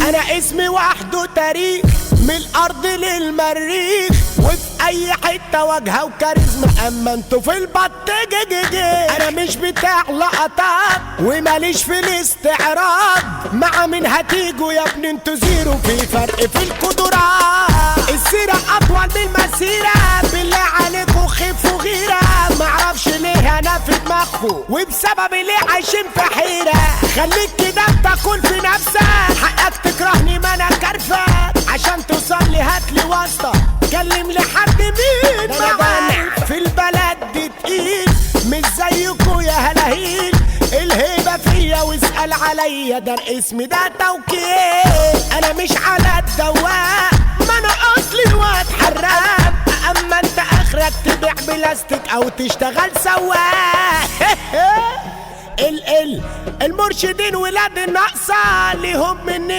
انا اسمي وحده تاريخ من الارض للمريخ، وفي اي حته واجهه وكاريزما، اما انتوا في البط جي. انا مش بتاع لقطات وماليش في الاستعراض، مع مين هتيجوا يا ابني انتوا زيرو، في فرق في القدرات. السيره اطول من المسيره، بالله عليكوا خفوا غيره، معرفش ليه انا في دماغكوا وبسبب ليه عايشين في حيره. خليك كده بتاكل في نفسك، حقك تكرهني ما انا كرفك، عشان توصل لي هاتلي واسطه، كلم لي حد مين معاك في البلد دي تقيل، مش زيكوا يا هلاهيل، الهيبه فيا واسال عليا، ده اسمي ده توكيل. انا مش على الدواء، ما انا اصلي واتحرك، اما انت اخرك تبيع بلاستيك او تشتغل سواق. المرشدين ولاد الناقصه ليهم مني